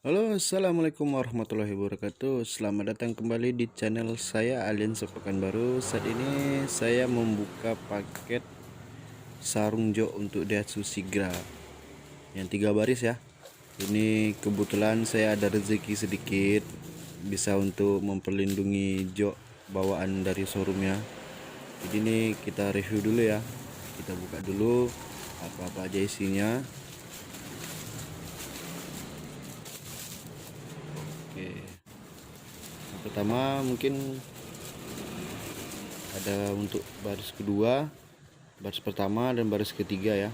Halo, assalamualaikum warahmatullahi wabarakatuh. Selamat datang kembali di channel saya Alien Sepekanbaru. Saat ini saya membuka paket sarung jok untuk Daihatsu Sigra yang 3 baris ya. Ini kebetulan saya ada rezeki sedikit, bisa untuk memperlindungi jok bawaan dari showroomnya. Jadi ini kita review dulu ya. Kita buka dulu apa-apa aja isinya. Oke, yang pertama mungkin ada untuk baris kedua, baris pertama, dan baris ketiga ya.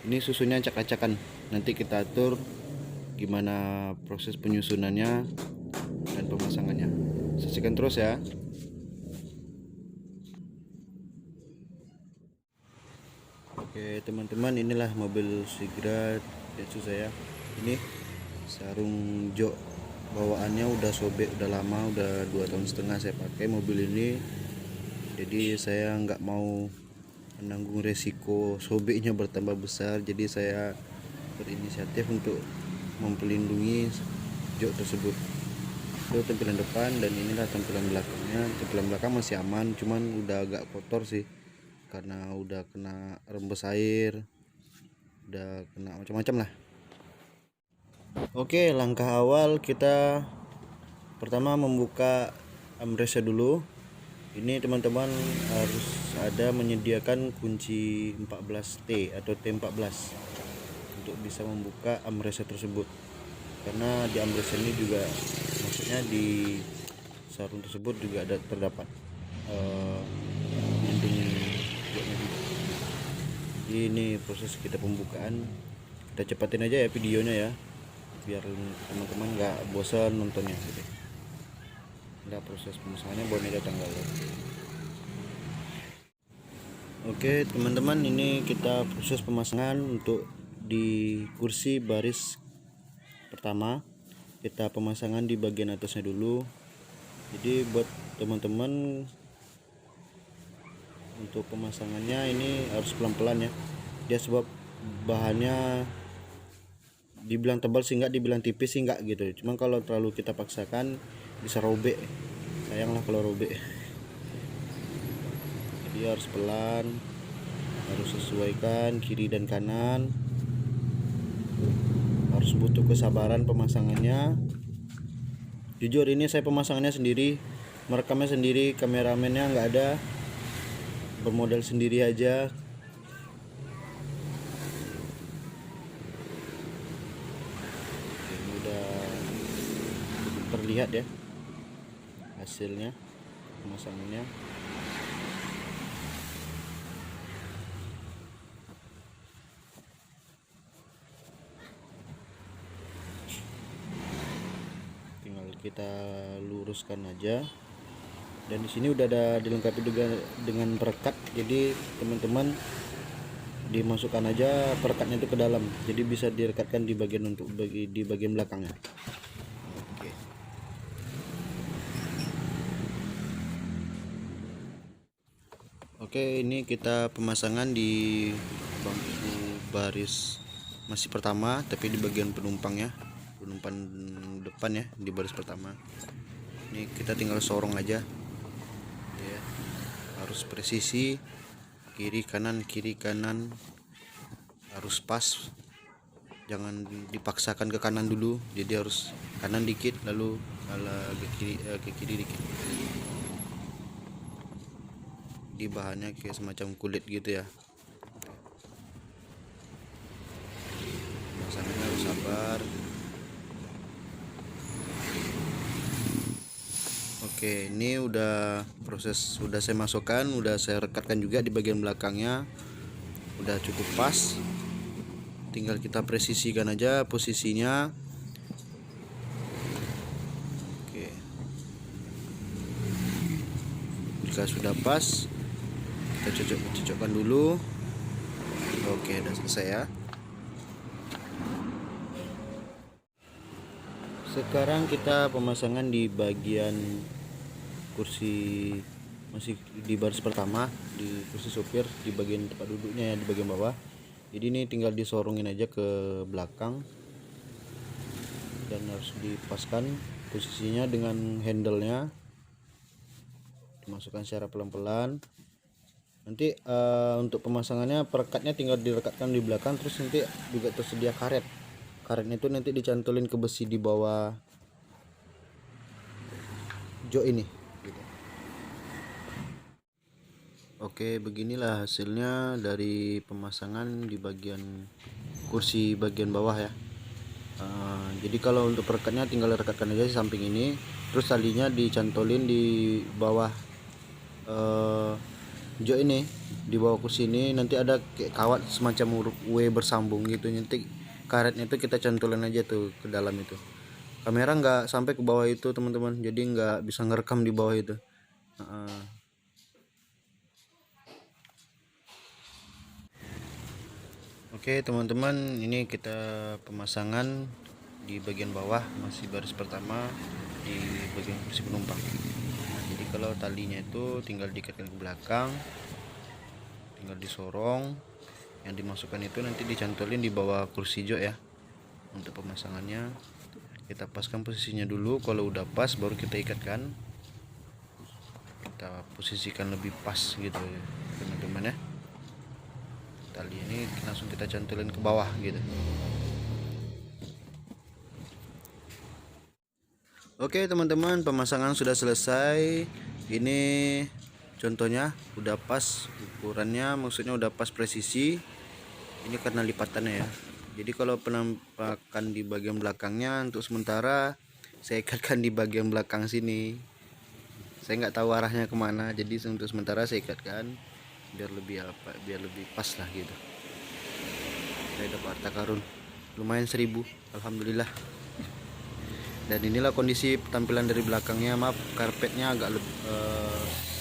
Ini susunnya acak-acakan, nanti kita atur gimana proses penyusunannya dan pemasangannya. Saksikan terus ya. Oke teman-teman, inilah mobil Sigra Daihatsu saya. Ini sarung jok bawaannya udah sobek, udah lama, udah 2 tahun setengah saya pakai mobil ini. Jadi saya nggak mau menanggung resiko sobeknya bertambah besar, jadi saya berinisiatif untuk memperlindungi jok tersebut. Itu tampilan depan, dan inilah tampilan belakangnya. Tampilan belakang masih aman, cuman udah agak kotor sih karena udah kena rembes air, udah kena macam-macam lah. Oke, langkah awal kita pertama membuka armrestnya dulu. Ini teman-teman harus ada menyediakan kunci 14T atau T14 untuk bisa membuka armrest tersebut, karena di armrest ini juga, maksudnya di sarung tersebut juga ada terdapat melindungi joknya juga. Jadi ini proses kita pembukaan, kita cepatin aja ya videonya ya, biar teman-teman nggak bosan nontonnya gitu. Nggak, proses pemasangannya boleh datang lalu. Oke teman-teman, ini kita proses pemasangan untuk di kursi baris pertama. Kita pemasangan di bagian atasnya dulu. Jadi buat teman-teman, untuk pemasangannya ini harus pelan-pelan ya. Dia sebab bahannya dibilang tebal sih enggak, dibilang tipis sih enggak gitu. Cuman kalau terlalu kita paksakan bisa robek. Sayang lah kalau robek. Jadi harus pelan, harus sesuaikan kiri dan kanan, harus butuh kesabaran pemasangannya. Jujur ini saya pemasangannya sendiri, merekamnya sendiri, kameramennya nggak ada, bermodal sendiri aja. Ini udah terlihat ya hasilnya pemasangannya. Tinggal kita luruskan aja, dan di sini udah ada dilengkapi juga dengan perekat. Jadi teman-teman dimasukkan aja perekatnya itu ke dalam, jadi bisa direkatkan di bagian di bagian belakangnya. Oke, ini kita pemasangan di bangku baris masih pertama, tapi di bagian penumpang ya, penumpang depan ya, di baris pertama. Ini kita tinggal sorong aja ya, harus presisi, kiri kanan harus pas, jangan dipaksakan ke kanan dulu. Jadi harus kanan dikit, lalu ke kiri dikit. Di bahannya kayak semacam kulit gitu ya. Pemasangannya harus sabar. Oke, ini udah proses, udah saya masukkan, udah saya rekatkan juga di bagian belakangnya, udah cukup pas. Tinggal kita presisikan aja posisinya. Oke, jika sudah pas, kita cocokkan dulu. Oke, udah selesai ya. Sekarang kita pemasangan di bagian kursi, masih di baris pertama, di kursi sopir, di bagian tempat duduknya ya, di bagian bawah. Jadi ini tinggal disorongin aja ke belakang. dan harus dipaskan posisinya dengan handle-nya, dimasukkan secara pelan-pelan. Nanti untuk pemasangannya perekatnya tinggal direkatkan di belakang, terus nanti juga tersedia karetnya itu nanti dicantolin ke besi di bawah jok ini gitu. Oke, beginilah hasilnya dari pemasangan di bagian kursi bagian bawah ya. Jadi kalau untuk perekatnya tinggal rekatkan aja di samping ini, terus talinya dicantolin di bawah jok ini, di bawah kursi ini nanti ada kayak kawat semacam huruf W bersambung gitu. Nanti karetnya itu kita cantolin aja tuh ke dalam itu. Kamera nggak sampai ke bawah itu teman-teman, jadi nggak bisa ngerekam di bawah itu. Oke teman-teman, ini kita pemasangan di bagian bawah, masih baris pertama di bagian kursi penumpang. Nah, jadi kalau talinya itu tinggal diikatkan ke belakang, tinggal disorong, yang dimasukkan itu nanti dicantolin di bawah kursi jok ya. Untuk pemasangannya kita paskan posisinya dulu, kalau udah pas baru kita ikatkan, kita posisikan lebih pas gitu ya teman-teman ya. Tali ini langsung kita cantolin ke bawah gitu. Oke teman-teman, pemasangan sudah selesai. Ini contohnya udah pas ukurannya, maksudnya udah pas presisi. Ini karena lipatannya ya. Jadi kalau penampakan di bagian belakangnya untuk sementara saya ikatkan di bagian belakang sini. Saya nggak tahu arahnya kemana, jadi untuk sementara saya ikatkan biar lebih pas lah gitu. Saya dapat harta karun lumayan 1000, alhamdulillah. Dan inilah kondisi tampilan dari belakangnya. Maaf, karpetnya agak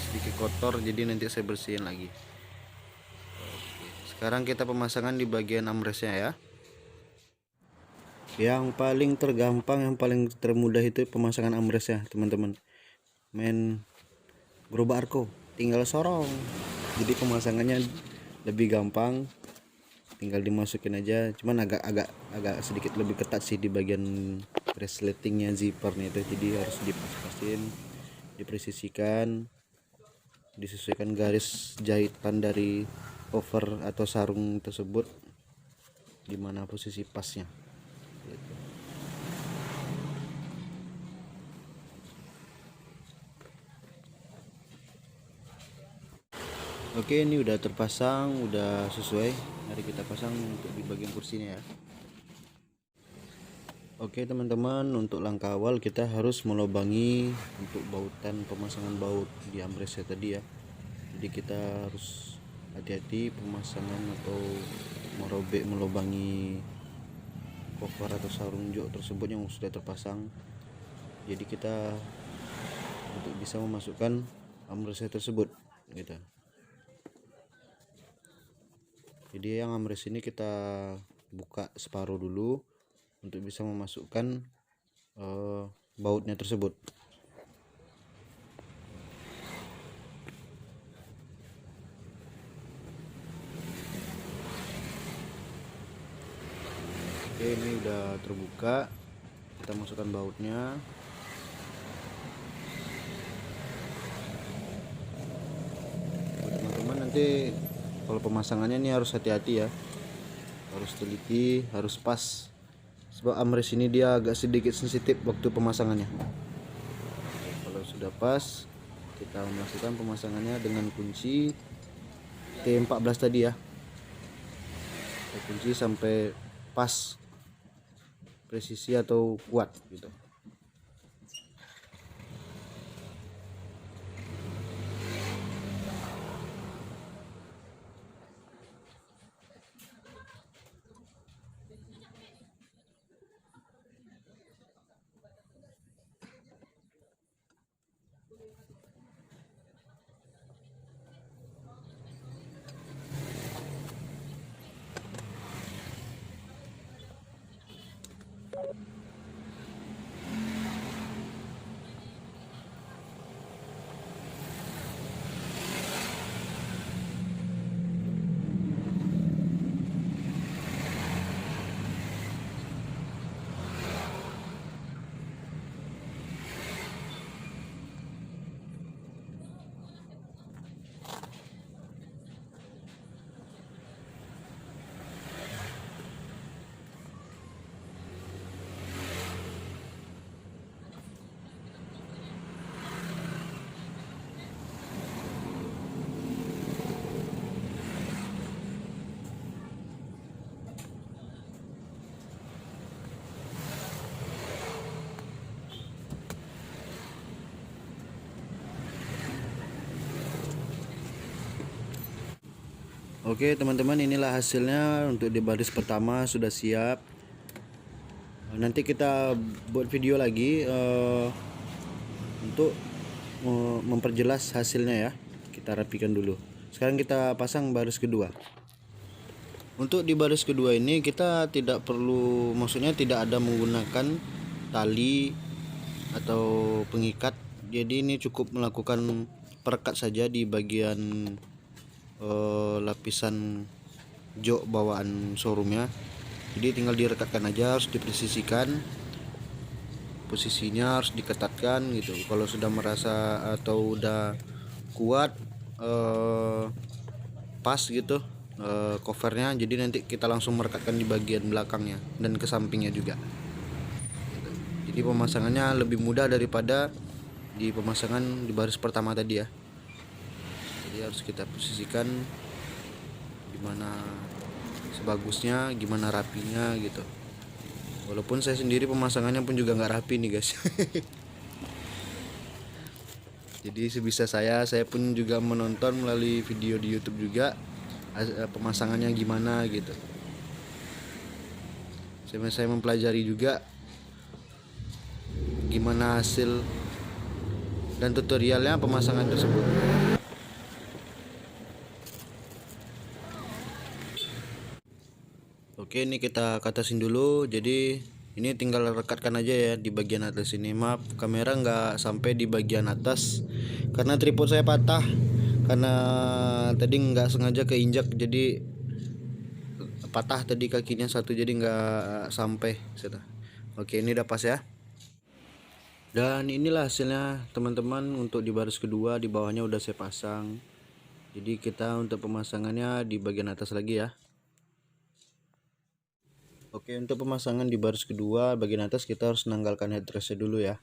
sedikit kotor, jadi nanti saya bersihin lagi. Oke, sekarang kita pemasangan di bagian armrestnya ya. Yang paling tergampang, yang paling termudah itu pemasangan armrestnya teman-teman. Main gerobak arko, tinggal sorong. Jadi pemasangannya lebih gampang, tinggal dimasukin aja. Cuman agak sedikit lebih ketat sih di bagian resletingnya, zippernya itu. Jadi harus dipas-pasin, dipresisikan, disesuaikan garis jahitan dari cover atau sarung tersebut, dimana posisi pasnya gitu. Oke, ini udah terpasang, udah sesuai. Mari kita pasang untuk di bagian kursinya ya. Oke teman-teman, untuk langkah awal kita harus melubangi untuk bautan, pemasangan baut di armrestnya tadi ya. Jadi kita harus hati-hati pemasangan atau merobek melubangi cover atau sarung jok tersebut yang sudah terpasang. Jadi kita untuk bisa memasukkan armrestnya tersebut gitu. Jadi yang armrest ini kita buka separuh dulu untuk bisa memasukkan bautnya tersebut. Oke, ini udah terbuka, kita masukkan bautnya. Teman-teman, nanti kalau pemasangannya ini harus hati-hati ya, harus teliti, harus pas, sebab armrest ini dia agak sedikit sensitif waktu pemasangannya. Kalau sudah pas, kita melakukan pemasangannya dengan kunci T14 tadi ya. Kita kunci sampai pas presisi atau kuat gitu. Oke teman-teman, inilah hasilnya untuk di baris pertama sudah siap. Nanti kita buat video lagi untuk memperjelas hasilnya ya. Kita rapikan dulu. Sekarang kita pasang baris kedua. Untuk di baris kedua ini kita tidak perlu, maksudnya tidak ada menggunakan tali atau pengikat. Jadi ini cukup melakukan perekat saja di bagian lapisan jok bawaan showroomnya. Jadi tinggal direkatkan aja, harus dipresisikan posisinya, harus diketatkan gitu. Kalau sudah merasa atau udah kuat pas gitu covernya, jadi nanti kita langsung merekatkan di bagian belakangnya dan ke sampingnya juga gitu. Jadi pemasangannya lebih mudah daripada di pemasangan di baris pertama tadi ya. Jadi harus kita posisikan gimana sebagusnya, gimana rapinya gitu. Walaupun saya sendiri pemasangannya pun juga nggak rapi nih guys. Jadi sebisa saya pun juga menonton melalui video di YouTube juga pemasangannya gimana gitu. Saya mempelajari juga gimana hasil dan tutorialnya pemasangan tersebut. Oke, ini kita katasin dulu. Jadi ini tinggal rekatkan aja ya di bagian atas ini. Maaf kamera nggak sampai di bagian atas karena tripod saya patah, karena tadi nggak sengaja keinjak, jadi patah tadi kakinya satu, jadi nggak sampai. Oke, ini udah pas ya. Dan inilah hasilnya teman-teman untuk di baris kedua, di bawahnya udah saya pasang. Jadi kita untuk pemasangannya di bagian atas lagi ya. Oke, untuk pemasangan di baris kedua bagian atas kita harus menanggalkan headrestnya dulu ya,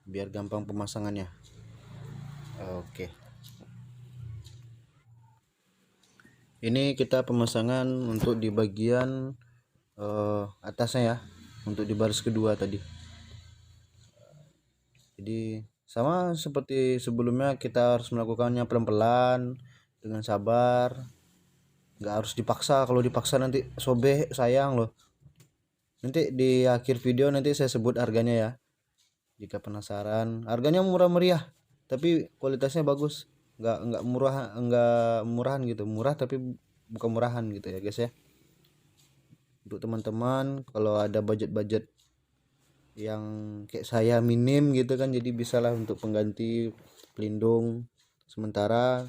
biar gampang pemasangannya. Oke, ini kita pemasangan untuk di bagian atasnya ya, untuk di baris kedua tadi. Jadi sama seperti sebelumnya, kita harus melakukannya pelan-pelan dengan sabar, nggak harus dipaksa. Kalau dipaksa nanti sobek, sayang loh. Nanti di akhir video nanti saya sebut harganya ya, jika penasaran. Harganya murah meriah tapi kualitasnya bagus, nggak murah, nggak murahan gitu, murah tapi bukan murahan gitu ya guys ya. Untuk teman-teman kalau ada budget yang kayak saya minim gitu kan, jadi bisalah untuk pengganti pelindung sementara.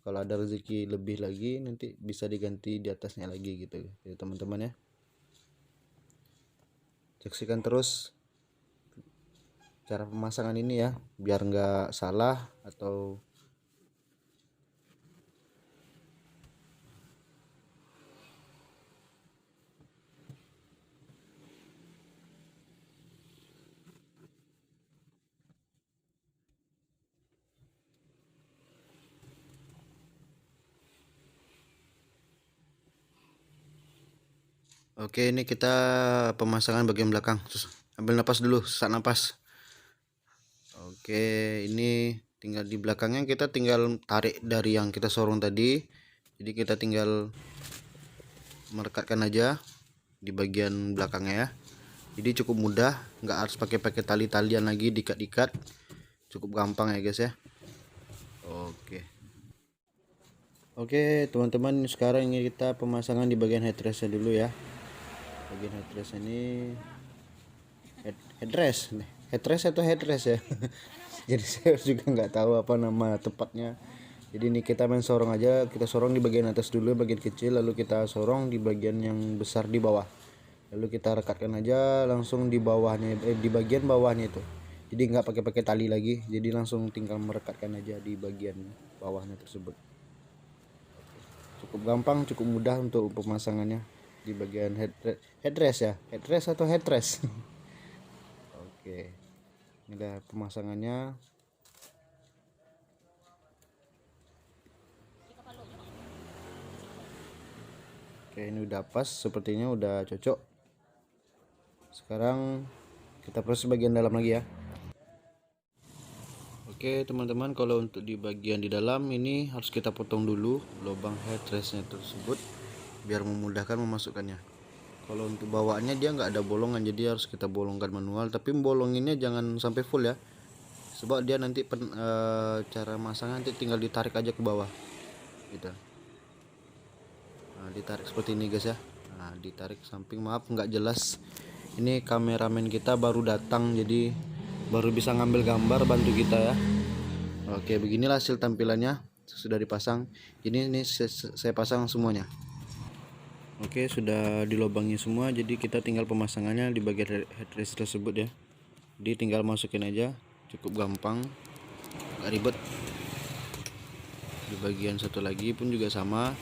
Kalau ada rezeki lebih lagi nanti bisa diganti di atasnya lagi gitu ya teman-teman ya. Saksikan terus cara pemasangan ini ya, biar nggak salah atau Oke, ini kita pemasangan bagian belakang. Terus ambil napas dulu, sesak napas. Oke, ini tinggal di belakangnya kita tinggal tarik dari yang kita sorong tadi. Jadi kita tinggal merekatkan aja di bagian belakangnya ya. Jadi cukup mudah, nggak harus pakai tali-talian lagi, diikat-ikat. Cukup gampang ya guys ya. Oke teman-teman, sekarang ini kita pemasangan di bagian headrestnya dulu ya. Bagian headrest ini headrest atau headrest ya. Jadi saya juga nggak tahu apa nama tepatnya. Jadi ini kita main sorong aja, kita sorong di bagian atas dulu, bagian kecil, lalu kita sorong di bagian yang besar di bawah, lalu kita rekatkan aja langsung di bawahnya, di bagian bawahnya itu. Jadi nggak pakai tali lagi, jadi langsung tinggal merekatkan aja di bagian bawahnya tersebut. Cukup gampang, cukup mudah untuk pemasangannya di bagian headrest ya, headrest atau headrest. Oke, ini udah pemasangannya. Oke, ini udah pas, sepertinya udah cocok. Sekarang kita proses bagian dalam lagi ya. Oke teman-teman, kalau untuk di bagian di dalam ini harus kita potong dulu lubang headrestnya tersebut biar memudahkan memasukkannya. Kalau untuk bawaannya dia nggak ada bolongan, jadi harus kita bolongkan manual, tapi bolonginnya jangan sampai full ya, sebab dia nanti cara masangnya nanti tinggal ditarik aja ke bawah gitu. Nah, ditarik seperti ini guys ya. Nah, ditarik samping, maaf nggak jelas, ini kameramen kita baru datang jadi baru bisa ngambil gambar, bantu kita ya. Oke, beginilah hasil tampilannya sudah dipasang. Ini saya pasang semuanya. Oke, sudah dilubangi semua, jadi kita tinggal pemasangannya di bagian headrest tersebut ya. Jadi tinggal masukin aja, cukup gampang, gak ribet. Di bagian satu lagi pun juga sama.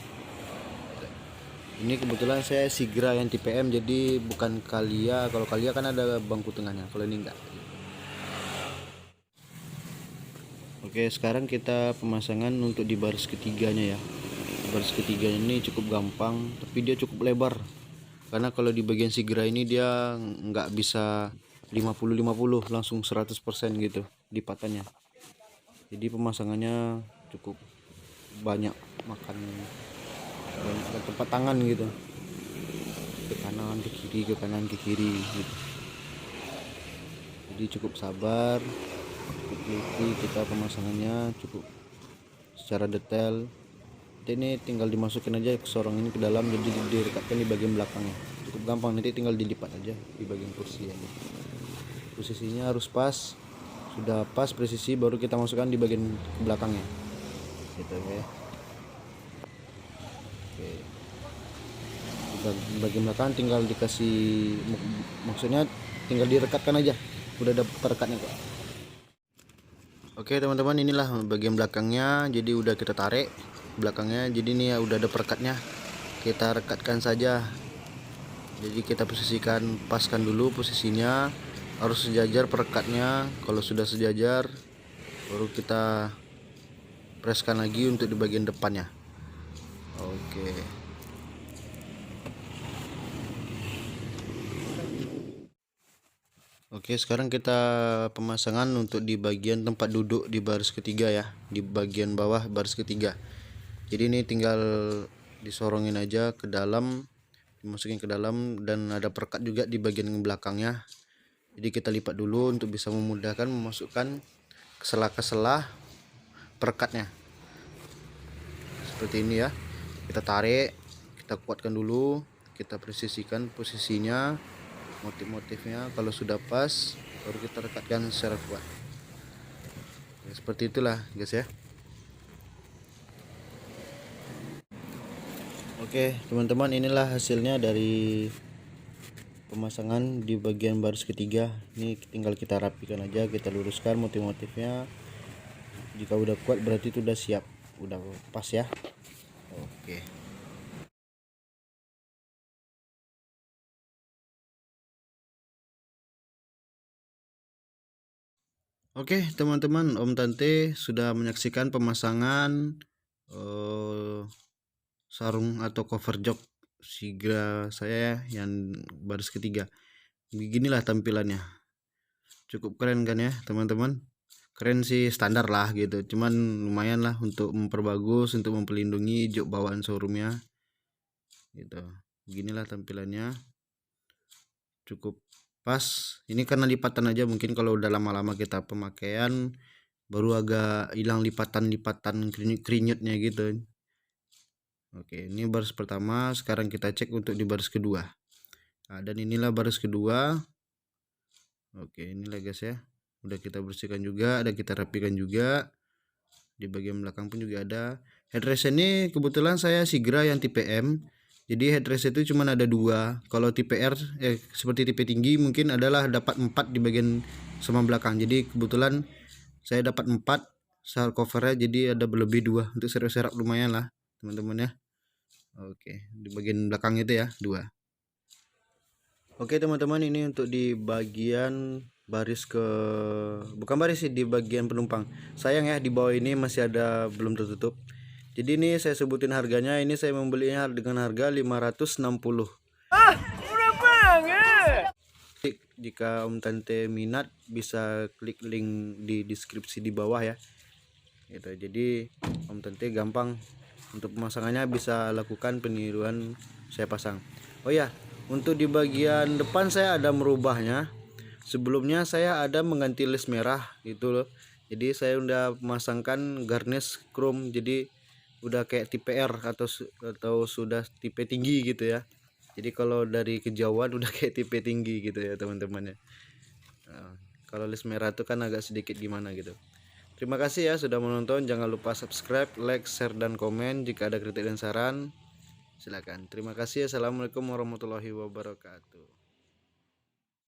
Ini kebetulan saya Sigra yang tipe M, jadi bukan Kalia. Kalau Kalia kan ada bangku tengahnya, kalau ini enggak. Oke, sekarang kita pemasangan untuk di baris ketiganya ya. Baris ketiganya ini cukup gampang, tapi dia cukup lebar. Karena kalau di bagian Sigra ini dia nggak bisa 50-50 langsung 100% gitu lipatannya. Jadi pemasangannya cukup banyak, makan banyak tempat tangan gitu. Ke kanan, ke kiri, ke kanan, ke kiri gitu. Jadi cukup sabar, cukup teliti kita pemasangannya, cukup secara detail. Ini tinggal dimasukin aja ke sorong ini ke dalam, jadi direkatkan di bagian belakangnya. Cukup gampang, nanti tinggal dilipat aja di bagian kursi ya. Posisinya harus pas, sudah pas presisi baru kita masukkan di bagian belakangnya gitu ya. Oke, di bagian belakang tinggal dikasih, maksudnya tinggal direkatkan aja, udah ada perekatnya kok. Oke teman-teman, inilah bagian belakangnya, jadi udah kita tarik belakangnya, jadi ini ya udah ada perekatnya, kita rekatkan saja. Jadi kita posisikan, paskan dulu posisinya, harus sejajar perekatnya. Kalau sudah sejajar baru kita preskan lagi untuk di bagian depannya. Oke, sekarang kita pemasangan untuk di bagian tempat duduk di baris ketiga ya, di bagian bawah baris ketiga. Jadi ini tinggal disorongin aja ke dalam, dimasukin ke dalam, dan ada perekat juga di bagian belakangnya. Jadi kita lipat dulu untuk bisa memudahkan memasukkan ke sela-sela perekatnya. Seperti ini ya. Kita tarik, kita kuatkan dulu, kita presisikan posisinya, motif-motifnya. Kalau sudah pas baru kita rekatkan secara kuat ya, seperti itulah guys ya. Oke teman-teman, inilah hasilnya dari pemasangan di bagian baris ketiga. Ini tinggal kita rapikan aja, kita luruskan motif-motifnya. Jika udah kuat berarti itu udah siap, udah pas ya. Oke. Oke teman-teman, Om Tante sudah menyaksikan pemasangan sarung atau cover jok Sigra saya yang baris ketiga. Beginilah tampilannya, cukup keren kan ya teman-teman. Keren sih, standar lah gitu, cuman lumayan lah untuk memperbagus, untuk memperlindungi jok bawaan showroomnya gitu. Beginilah tampilannya, cukup pas. Ini karena lipatan aja, mungkin kalau udah lama-lama kita pemakaian baru agak hilang lipatan-lipatan krinyutnya gitu. Oke, ini baris pertama. Sekarang kita cek untuk di baris kedua. Nah, dan inilah baris kedua. Oke, inilah guys ya, udah kita bersihkan juga, ada kita rapikan juga. Di bagian belakang pun juga ada. Headrest ini kebetulan saya Sigra yang tipe M, jadi headrest itu cuma ada dua. Kalau tipe R seperti tipe tinggi mungkin adalah dapat 4 di bagian sama belakang. Jadi kebetulan saya dapat 4 shell covernya, jadi ada berlebih 2 untuk serap-serap, lumayan lah teman-teman ya. Oke, di bagian belakang itu ya 2. Oke teman-teman, ini untuk di bagian baris bukan baris sih, di bagian penumpang. Sayang ya, di bawah ini masih ada belum tertutup. Jadi ini saya sebutin harganya, ini saya membelinya dengan harga 560. Murah banget. jika Om Tante minat bisa klik link di deskripsi di bawah ya gitu. Jadi Om Tante gampang untuk pemasangannya, bisa lakukan peniruan saya pasang. Oh ya, untuk di bagian depan saya ada merubahnya. Sebelumnya saya ada mengganti les merah gitu loh. Jadi saya udah memasangkan garnish chrome, jadi udah kayak tipe R atau sudah tipe tinggi gitu ya. Jadi kalau dari kejauhan udah kayak tipe tinggi gitu ya teman-teman ya. Nah, kalau les merah itu kan agak sedikit gimana gitu. Terima kasih ya sudah menonton. Jangan lupa subscribe, like, share, dan komen. Jika ada kritik dan saran silakan. Terima kasih. Assalamualaikum warahmatullahi wabarakatuh.